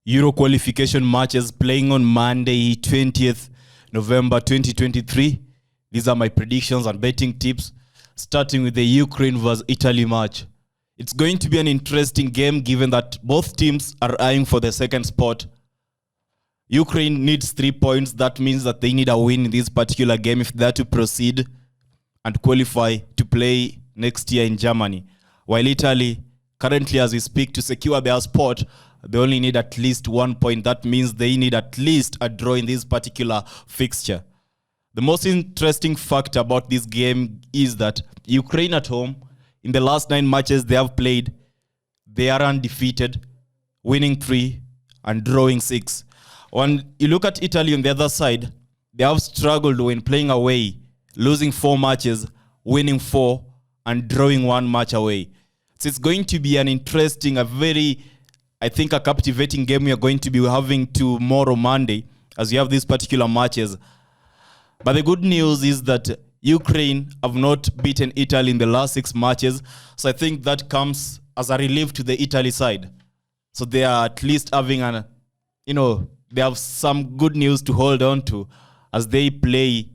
Euro qualification matches playing on Monday, 20th November 2023. These are my predictions and betting tips, starting with the Ukraine vs Italy match. It's going to be an interesting game given that both teams are eyeing for the second spot. Ukraine needs 3 points. That means that they need a win in this particular game if they're to proceed and qualify to play next year in Germany. While Italy, currently as we speak, to secure their spot, they only need at least 1 point. That means they need at least a draw in this particular fixture. The most interesting fact about this game is that Ukraine at home, in the last 9 matches they have played, they are undefeated, winning 3 and drawing 6. When you look at Italy on the other side, they have struggled when playing away, losing 4 matches, winning 4 and drawing 1 match away. So it's going to be an interesting, a captivating game we are going to be having tomorrow, Monday, as we have these particular matches. But the good news is that Ukraine have not beaten Italy in the last 6 matches. So I think that comes as a relief to the Italy side. So they are at least having they have some good news to hold on to as they play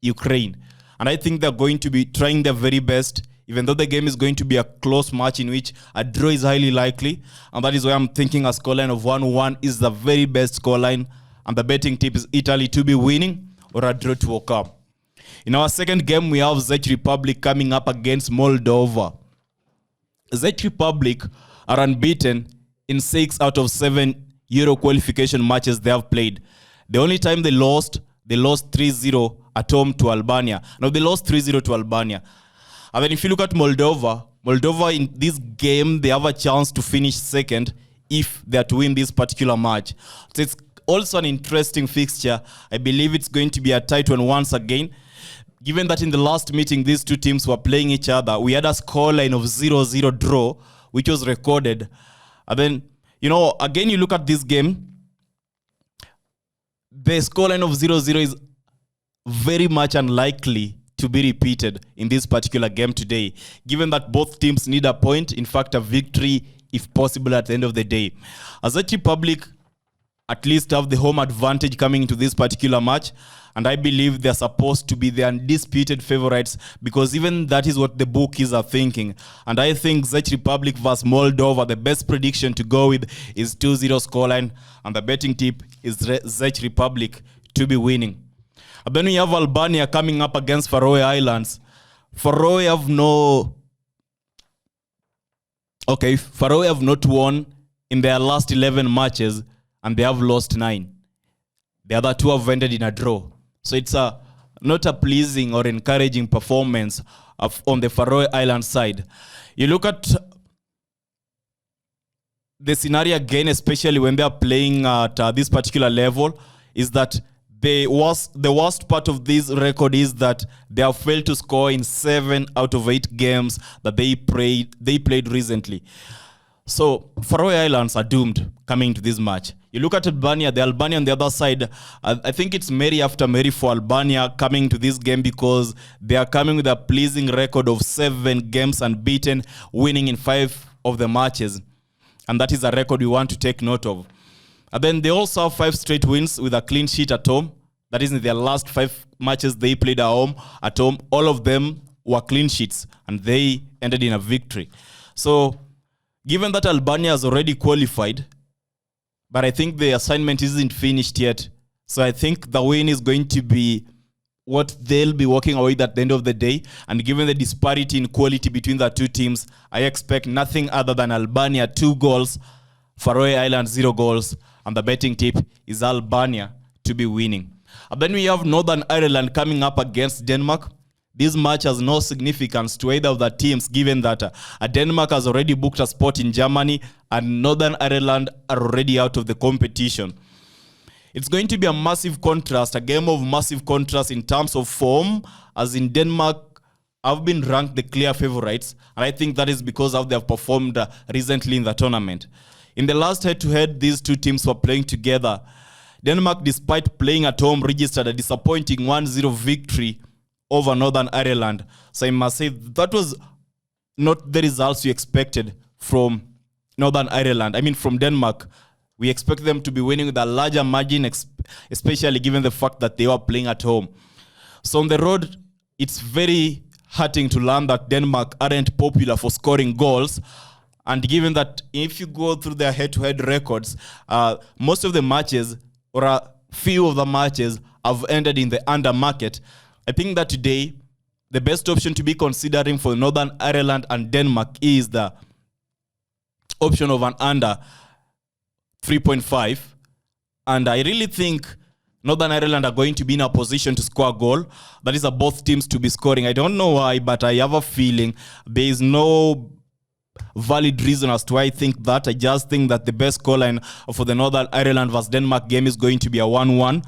Ukraine. And I think they're going to be trying their very best, even though the game is going to be a close match in which a draw is highly likely. And that is why I'm thinking a scoreline of 1-1 is the very best scoreline. And the betting tip is Italy to be winning or a draw to occur. In our second game, we have Czech Republic coming up against Moldova. Czech Republic are unbeaten in 6 out of 7 Euro qualification matches they have played. The only time they lost 3-0 at home to Albania. No, they lost 3-0 to Albania. And then if you look at Moldova in this game, they have a chance to finish second if they are to win this particular match. So it's also an interesting fixture. I believe it's going to be a tight one once again. Given that in the last meeting, these two teams were playing each other, we had a scoreline of 0-0 draw, which was recorded. And then, again, you look at this game, the scoreline of 0-0 is very much unlikely to be repeated in this particular game today, given that both teams need a point, in fact, a victory, if possible, at the end of the day. As Czech Republic at least have the home advantage coming into this particular match, and I believe they're supposed to be the undisputed favorites because even that is what the bookies are thinking. And I think Czech Republic vs Moldova, the best prediction to go with is 2-0 scoreline, and the betting tip is Czech Republic to be winning. And then we have Albania coming up against Faroe Islands. Faroe have not won in their last 11 matches, and they have lost 9. The other 2 have ended in a draw. So it's not a pleasing or encouraging performance on the Faroe Island side. You look at the scenario again, especially when they are playing at this particular level, is that the worst part of this record is that they have failed to score in 7 out of 8 games that they played recently. So Faroe Islands are doomed coming to this match. You look at Albania, the Albania on the other side, I think it's Mary after Mary for Albania coming to this game because they are coming with a pleasing record of 7 games unbeaten, winning in 5 of the matches. And that is a record we want to take note of. And then they also have 5 straight wins with a clean sheet at home. That is in their last 5 matches they played at home. All of them were clean sheets and they ended in a victory. So given that Albania has already qualified, but I think the assignment isn't finished yet. So I think the win is going to be what they'll be walking away with at the end of the day. And given the disparity in quality between the two teams, I expect nothing other than Albania 2 goals, Faroe Islands 0 goals. And the betting tip is Albania to be winning. And then we have Northern Ireland coming up against Denmark. This match has no significance to either of the teams, given that Denmark has already booked a spot in Germany and Northern Ireland are already out of the competition. It's going to be a massive contrast, a game of massive contrast in terms of form, as in Denmark have been ranked the clear favorites, and I think that is because of how they have performed recently in the tournament. In the last head-to-head, these two teams were playing together. Denmark, despite playing at home, registered a disappointing 1-0 victory over Northern Ireland. So I must say that was not the results we expected from from Denmark. We expect them to be winning with a larger margin, especially given the fact that they were playing at home. So on the road, it's very hurting to learn that Denmark aren't popular for scoring goals. And given that if you go through their head-to-head records, most of the matches, or a few of the matches, have ended in the under market. I think that today, the best option to be considering for Northern Ireland and Denmark is the option of an under 3.5. And I really think Northern Ireland are going to be in a position to score a goal. That is both teams to be scoring. I don't know why, but I have a feeling there is no valid reason as to why I think that. I just think that the best scoreline for the Northern Ireland versus Denmark game is going to be a 1-1.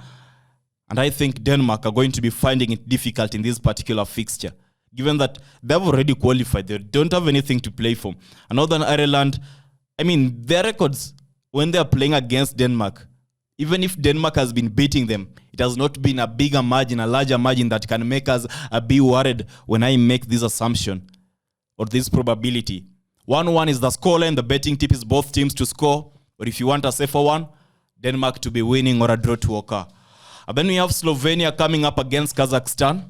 And I think Denmark are going to be finding it difficult in this particular fixture, given that they've already qualified. They don't have anything to play for. And Northern Ireland, I mean, their records when they're playing against Denmark, even if Denmark has been beating them, it has not been a bigger margin, a larger margin that can make us be worried when I make this assumption or this probability. 1-1 is the scoreline. The betting tip is both teams to score. Or if you want a safer one, Denmark to be winning or a draw to occur. And then we have Slovenia coming up against Kazakhstan.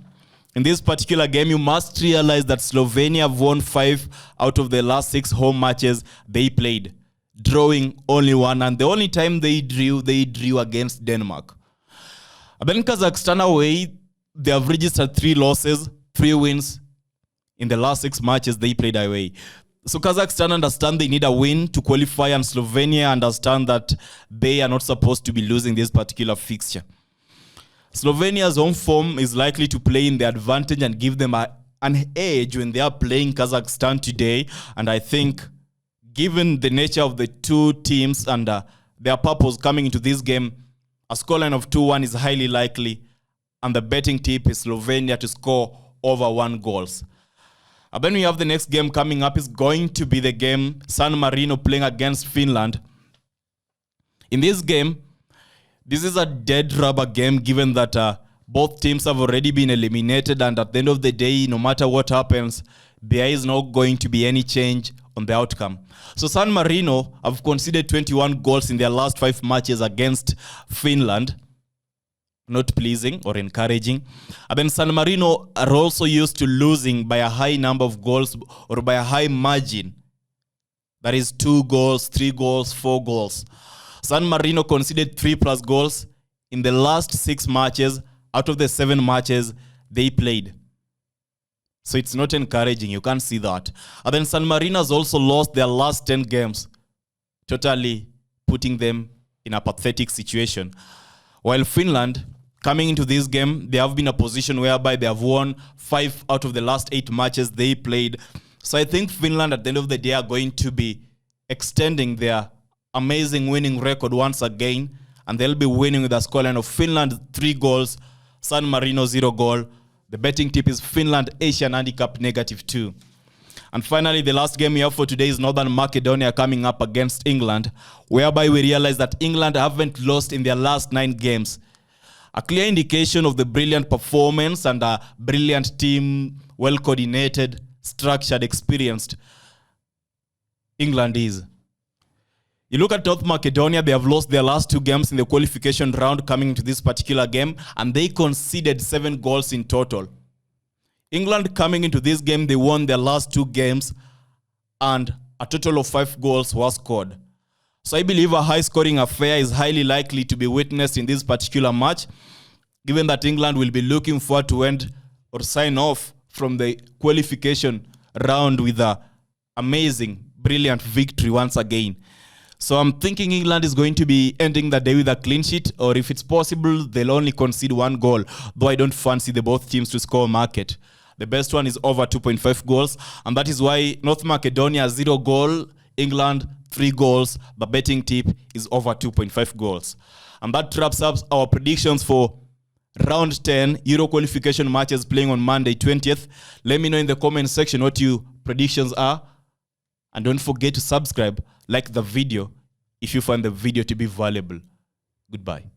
In this particular game, you must realize that Slovenia have won 5 out of the last 6 home matches they played, drawing only 1. And the only time they drew against Denmark. And then Kazakhstan away, they have registered 3 losses, 3 wins in the last 6 matches they played away. So Kazakhstan understand they need a win to qualify, and Slovenia understand that they are not supposed to be losing this particular fixture. Slovenia's home form is likely to play in their advantage and give them an edge when they are playing Kazakhstan today. And I think, given the nature of the two teams and their purpose coming into this game, a scoreline of 2-1 is highly likely. And the betting tip is Slovenia to score over 1 goal. And then we have the next game coming up. Is going to be the game San Marino playing against Finland. In this game, this is a dead rubber game, given that both teams have already been eliminated, and at the end of the day, no matter what happens, there is not going to be any change on the outcome. So San Marino have conceded 21 goals in their last 5 matches against Finland. Not pleasing or encouraging. And then San Marino are also used to losing by a high number of goals or by a high margin. That is 2 goals, 3 goals, 4 goals. San Marino conceded 3+ goals in the last 6 matches out of the 7 matches they played. So it's not encouraging. You can't see that. And then San Marino has also lost their last 10 games, totally putting them in a pathetic situation. While Finland, coming into this game, they have been in a position whereby they have won 5 out of the last 8 matches they played. So I think Finland at the end of the day are going to be extending their amazing winning record once again, and they'll be winning with a scoreline of Finland 3 goals, San Marino 0 goal. The betting tip is Finland Asian handicap -2. And finally, the last game we have for today is Northern Macedonia coming up against England, whereby we realize that England haven't lost in their last 9 games. A clear indication of the brilliant performance and a brilliant team, well-coordinated, structured, experienced England is. You look at North Macedonia, they have lost their last 2 games in the qualification round coming into this particular game, and they conceded 7 goals in total. England coming into this game, they won their last 2 games, and a total of 5 goals was scored. So I believe a high-scoring affair is highly likely to be witnessed in this particular match, given that England will be looking forward to end or sign off from the qualification round with an amazing, brilliant victory once again. So I'm thinking England is going to be ending the day with a clean sheet, or if it's possible, they'll only concede 1 goal, though I don't fancy the both teams to score market. The best one is over 2.5 goals, and that is why North Macedonia 0 goal, England 3 goals. The betting tip is over 2.5 goals. And that wraps up our predictions for round 10 Euro qualification matches playing on Monday 20th. Let me know in the comment section what your predictions are. And don't forget to subscribe, like the video if you find the video to be valuable. Goodbye.